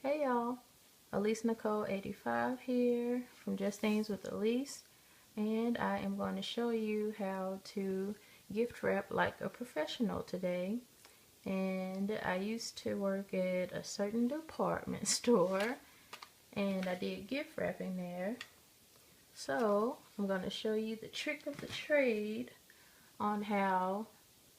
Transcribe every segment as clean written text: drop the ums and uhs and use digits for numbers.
Hey y'all, ALYSENICOLE85 here from Just Things with Elise, and I am going to show you how to gift wrap like a professional today. And I used to work at a certain department store and I did gift wrapping there. So I'm going to show you the trick of the trade on how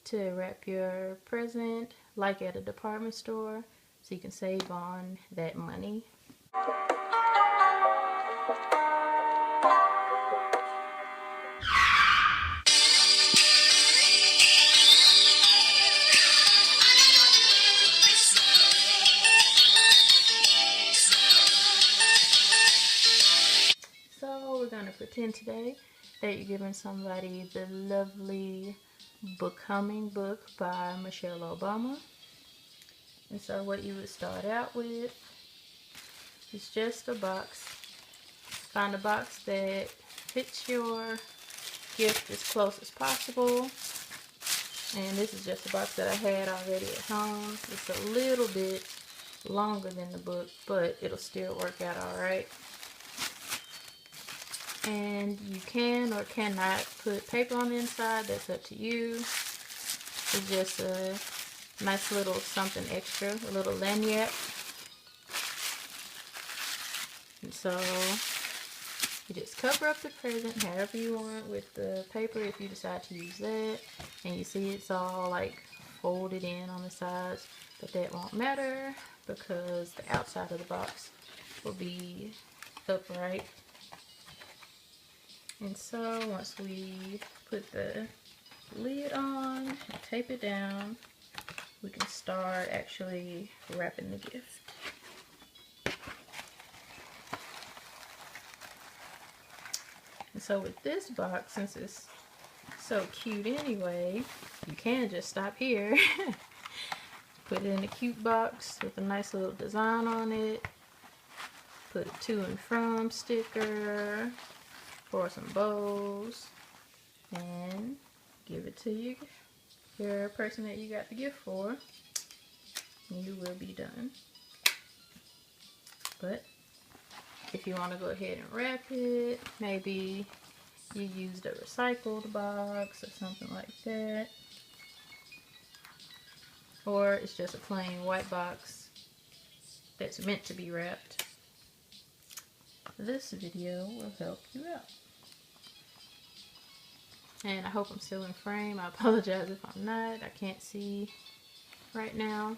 to wrap your present like at a department store so you can save on that money. So we're going to pretend today that you're giving somebody the lovely Becoming book by Michelle Obama. And so what you would start out with is just a box. Find a box that fits your gift as close as possible. And this is just a box that I had already at home. It's a little bit longer than the book, but it'll still work out alright. And you can or cannot put paper on the inside, that's up to you. It's just a nice little something extra, a little lanyard. And so you just cover up the present however you want with the paper if you decide to use that. And you see it's all like folded in on the sides, but that won't matter because the outside of the box will be upright. And so once we put the lid on and tape it down, we can start actually wrapping the gift. And so with this box, since it's so cute anyway, you can just stop here. Put it in a cute box with a nice little design on it. Put a to and from sticker for some bows, and give it to your person that you got the gift for, and you will be done. But if you want to go ahead and wrap it, maybe you used a recycled box or something like that, or it's just a plain white box that's meant to be wrapped, this video will help you out. And I hope I'm still in frame. I apologize if I'm not. I can't see right now.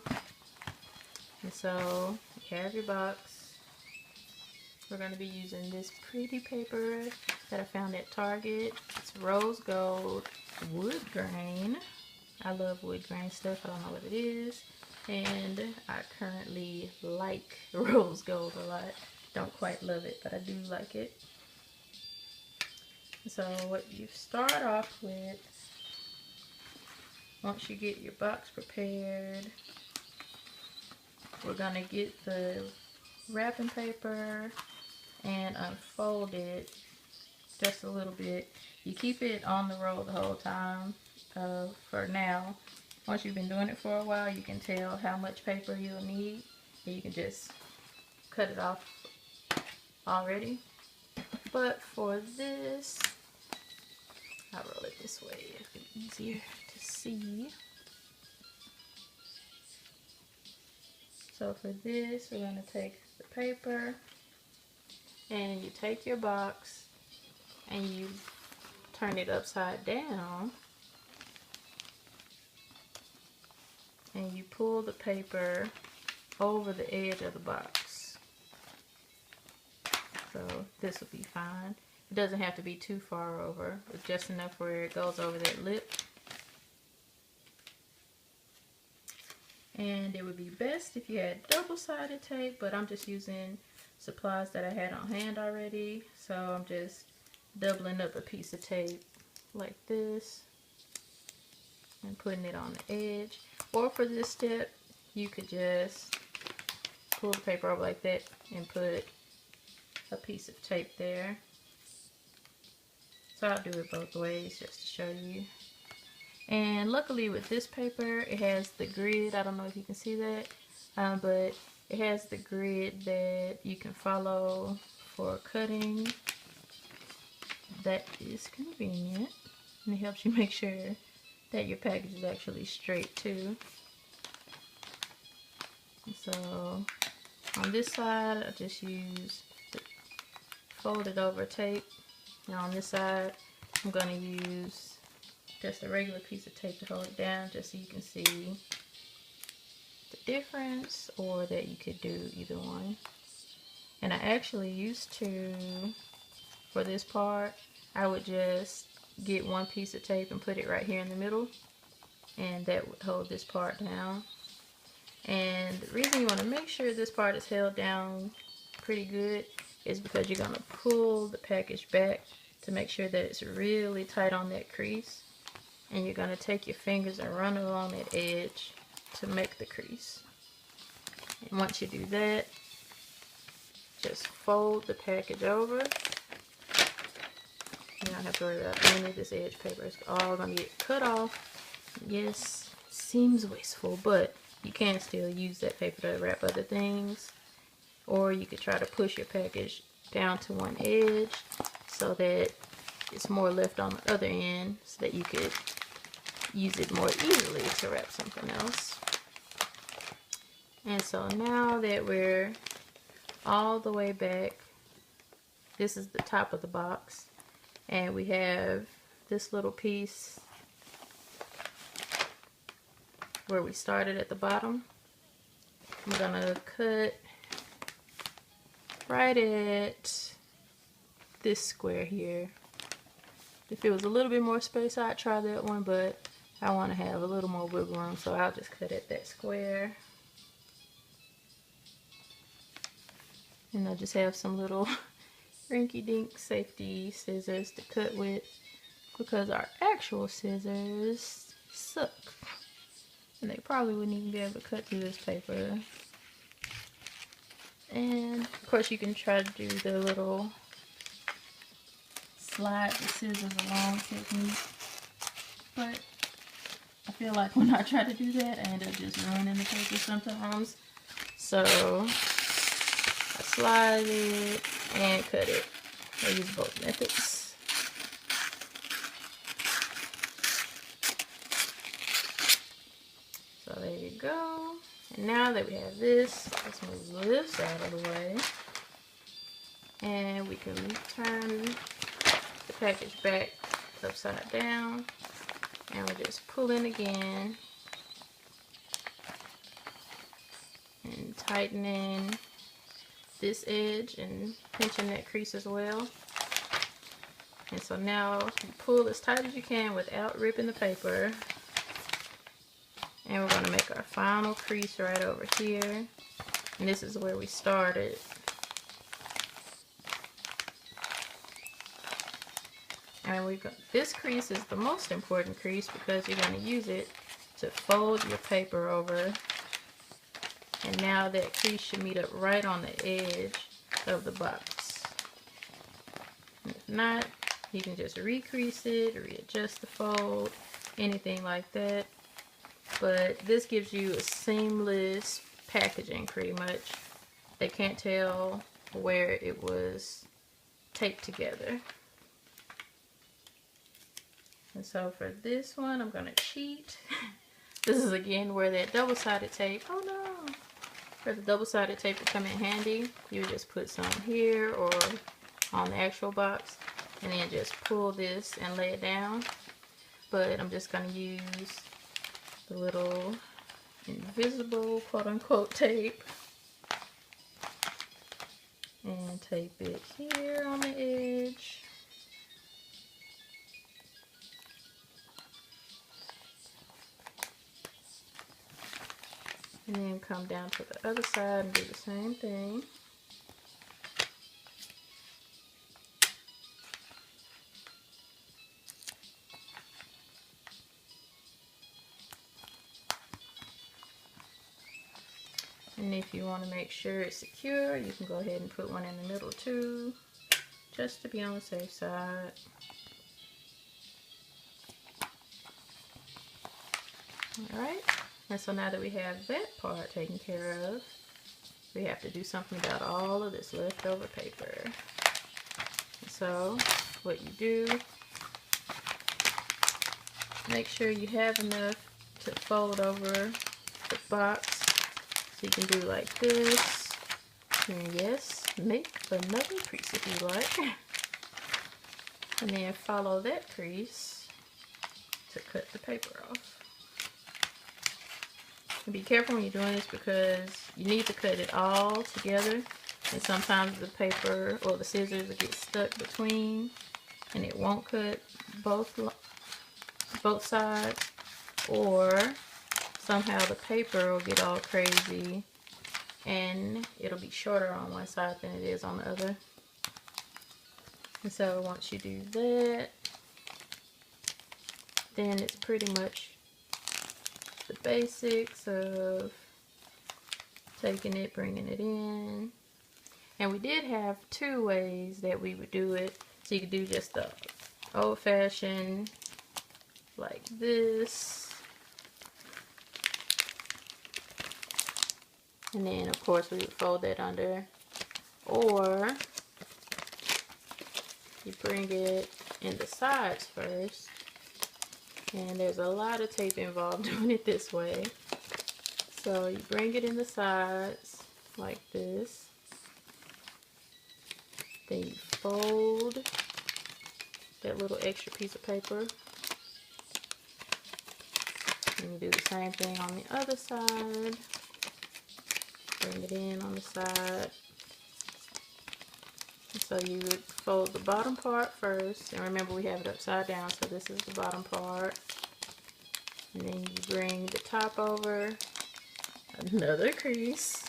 And so you have your box. We're going to be using this pretty paper that I found at Target. It's rose gold wood grain. I love wood grain stuff. I don't know what it is. And I currently like rose gold a lot. Don't quite love it, but I do like it. So what you start off with, once you get your box prepared, we're going to get the wrapping paper and unfold it just a little bit. You keep it on the roll the whole time for now. Once you've been doing it for a while, you can tell how much paper you'll need, and you can just cut it off already. But for this, I'll roll it this way, it'll be easier to see. So for this, we're going to take the paper, and you take your box and you turn it upside down, and you pull the paper over the edge of the box. So this will be fine. It doesn't have to be too far over, but just enough where it goes over that lip. And it would be best if you had double-sided tape, but I'm just using supplies that I had on hand already. So I'm just doubling up a piece of tape like this and putting it on the edge. Or for this step, you could just pull the paper over like that and put a piece of tape there. So I'll do it both ways just to show you. And luckily with this paper, it has the grid. I don't know if you can see that, but It has the grid that you can follow for cutting. That is convenient, and it helps you make sure that your package is actually straight too. And so on this side, I just use the folded over tape. Now on this side, I'm going to use just a regular piece of tape to hold it down, just so you can see the difference, or that you could do either one. And I actually used to, for this part, I would just get one piece of tape and put it right here in the middle, and that would hold this part down. And the reason you want to make sure this part is held down pretty good is because you're going to pull the package back to make sure that it's really tight on that crease. And you're going to take your fingers and run along that edge to make the crease. And once you do that, just fold the package over. You don't have to worry about any of this edge paper. It's all going to get cut off. Yes, seems wasteful, but you can still use that paper to wrap other things. Or you could try to push your package down to one edge so that it's more left on the other end, so that you could use it more easily to wrap something else. And so now that we're all the way back, this is the top of the box, and we have this little piece where we started at the bottom. I'm gonna cut right at this square here. If it was a little bit more space, I'd try that one, but I want to have a little more wiggle room, so I'll just cut at that square. And I just have some little rinky-dink safety scissors to cut with, because our actual scissors suck. And they probably wouldn't even be able to cut through this paper. And of course you can try to do the little slide the scissors along technique, but I feel like when I try to do that, I end up just ruining the paper sometimes. So I slide it and cut it. I use both methods. So there you go. And now that we have this, let's move this out of the way. And we can turn the package back upside down. And we just pull in again. And tightening this edge and pinching that crease as well. And so now you pull as tight as you can without ripping the paper. And we're going to make our final crease right over here. And this is where we started. And we got this crease is the most important crease, because you're going to use it to fold your paper over. And now that crease should meet up right on the edge of the box. And if not, you can just recrease it, readjust the fold, anything like that. But this gives you a seamless packaging pretty much. They can't tell where it was taped together. And so for this one, I'm going to cheat. This is again where that double-sided tape, oh no, where the double-sided tape would come in handy. You would just put some here or on the actual box, and then just pull this and lay it down. But I'm just going to use the little invisible quote-unquote tape and tape it here on the edge. And then come down to the other side and do the same thing. And if you want to make sure it's secure, you can go ahead and put one in the middle too, just to be on the safe side. Alright, and so now that we have that part taken care of, we have to do something about all of this leftover paper. So what you do, make sure you have enough to fold over the box. So you can do like this. And yes, make another crease if you like. And then follow that crease to cut the paper off. And be careful when you're doing this because you need to cut it all together. And sometimes the paper or the scissors will get stuck between and it won't cut both sides, or somehow the paper will get all crazy and it'll be shorter on one side than it is on the other. And so once you do that, then it's pretty much the basics of taking it, bringing it in. And we did have two ways that we would do it. So you could do just the old-fashioned like this. And then of course we would fold that under. Or you bring it in the sides first. And there's a lot of tape involved doing it this way. So you bring it in the sides like this. Then you fold that little extra piece of paper. And you do the same thing on the other side. Bring it in on the side. And so you would fold the bottom part first. And remember, we have it upside down, so this is the bottom part. And then you bring the top over, another crease,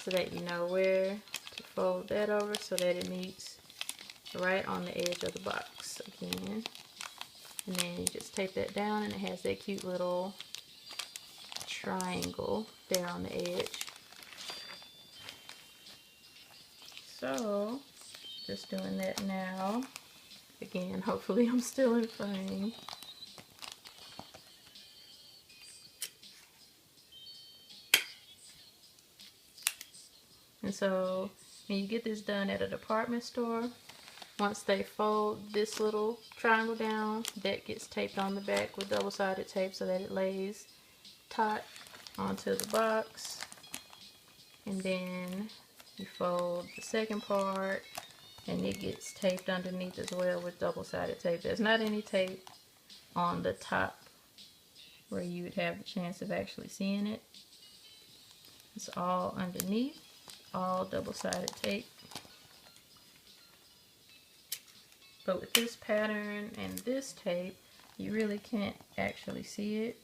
so that you know where to fold that over so that it meets right on the edge of the box again. And then you just tape that down and it has that cute little triangle there on the edge. So, just doing that now. Again, hopefully I'm still in frame. And so, when you get this done at a department store, once they fold this little triangle down, that gets taped on the back with double-sided tape so that it lays taut onto the box. And then you fold the second part and it gets taped underneath as well with double-sided tape. There's not any tape on the top where you would have the chance of actually seeing it. It's all underneath, all double-sided tape. But with this pattern and this tape, you really can't actually see it,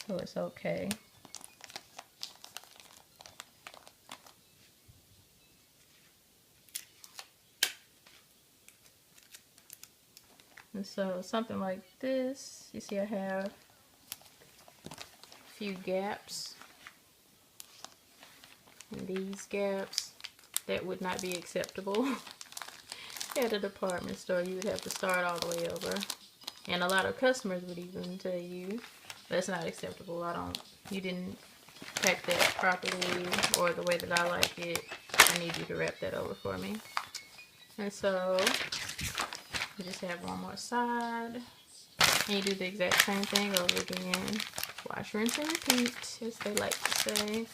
so it's okay. And so something like this, you see I have a few gaps. And these gaps, that would not be acceptable. At a department store, you would have to start all the way over. And a lot of customers would even tell you that's not acceptable. You didn't pack that properly or the way that I like it. I need you to wrap that over for me. And so you just have one more side. And you do the exact same thing over again. Wash, rinse, and repeat, as they like to say.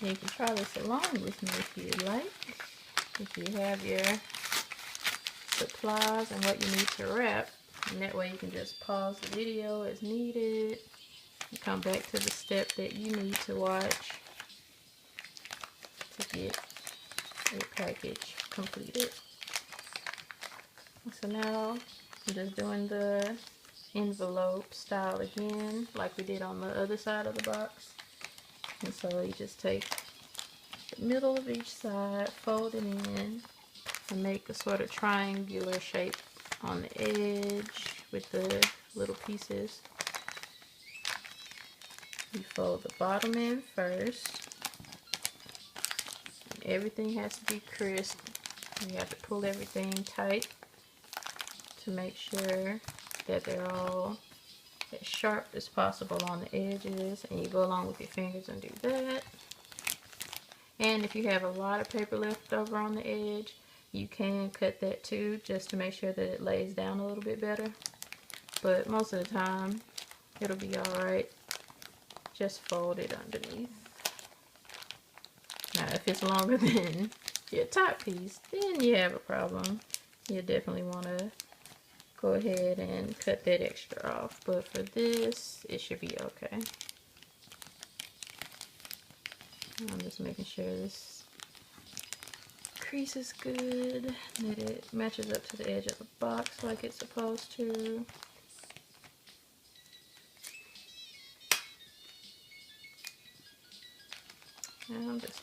You can try this along with me if you like. If you have your supplies and what you need to wrap. And that way you can just pause the video as needed. And come back to the step that you need to watch to get your package completed. So now I'm just doing the envelope style again, like we did on the other side of the box. And so you just take the middle of each side, fold it in, and make a sort of triangular shape on the edge with the little pieces. You fold the bottom in first. Everything has to be crisp. You have to pull everything tight to make sure that they're all as sharp as possible on the edges, and you go along with your fingers and do that. And if you have a lot of paper left over on the edge, you can cut that too, just to make sure that it lays down a little bit better. But most of the time, it'll be alright. Just fold it underneath. Now, if it's longer than your top piece, then you have a problem. You definitely want to go ahead and cut that extra off. But for this, it should be okay. I'm just making sure this crease is good, that it matches up to the edge of the box like it's supposed to. And I'm just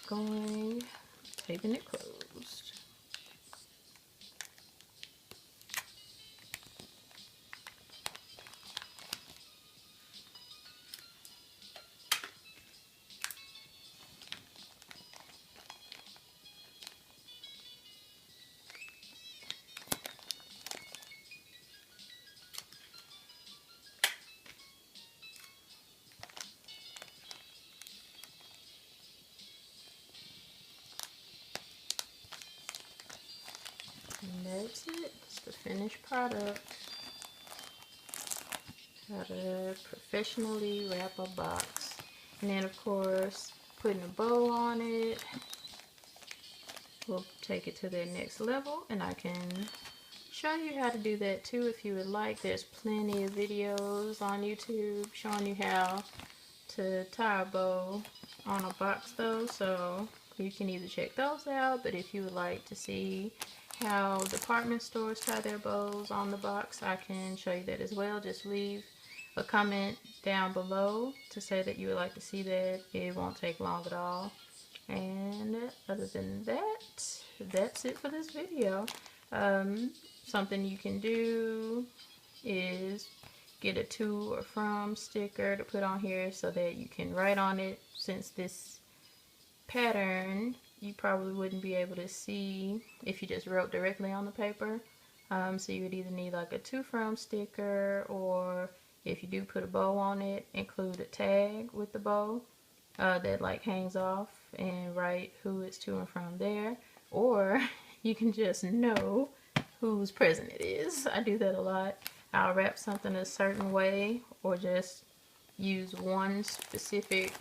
taping it closed. And that's it. It's the finished product. How to professionally wrap a box. And then of course, putting a bow on it will take it to their next level, and I can show you how to do that too if you would like. There's plenty of videos on YouTube showing you how to tie a bow on a box though, so you can either check those out. But if you would like to see how department stores tie their bows on the box, I can show you that as well. Just leave a comment down below to say that you would like to see that. It won't take long at all. And other than that, that's it for this video. Something you can do is get a to or from sticker to put on here so that you can write on it. Since this pattern you probably wouldn't be able to see if you just wrote directly on the paper, so you would either need like a to from sticker, or if you do put a bow on it, include a tag with the bow that like hangs off, and write who it's to and from there. Or you can just know whose present it is. I do that a lot. I'll wrap something a certain way, or just use one specific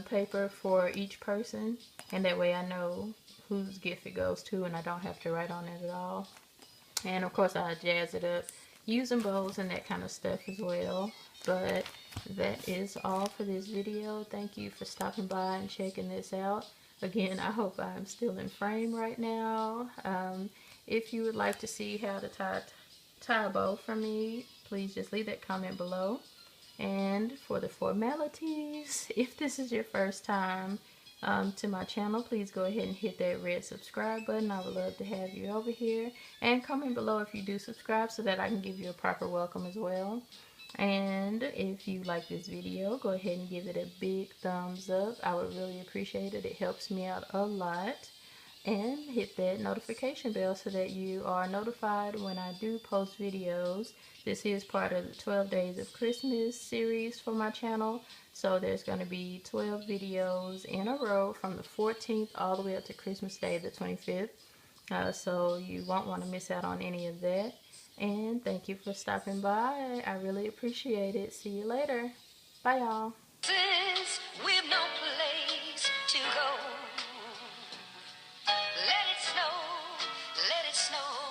paper for each person, and that way I know whose gift it goes to, and I don't have to write on it at all. And of course I jazz it up using bows and that kind of stuff as well. But that is all for this video. Thank you for stopping by and checking this out. Again, I hope I'm still in frame right now. If you would like to see how to tie a bow from me, please just leave that comment below. And for the formalities, if this is your first time to my channel, please go ahead and hit that red subscribe button. I would love to have you over here. And comment below if you do subscribe so that I can give you a proper welcome as well. And if you like this video, go ahead and give it a big thumbs up. I would really appreciate it. It helps me out a lot. And hit that notification bell so that you are notified when I do post videos. This is part of the 12 Days of Christmas series for my channel. So there's going to be 12 videos in a row from the 14th all the way up to Christmas Day, the 25th. So you won't want to miss out on any of that. And thank you for stopping by. I really appreciate it. See you later. Bye, y'all. Since we've no place to go, let it snow, let it snow.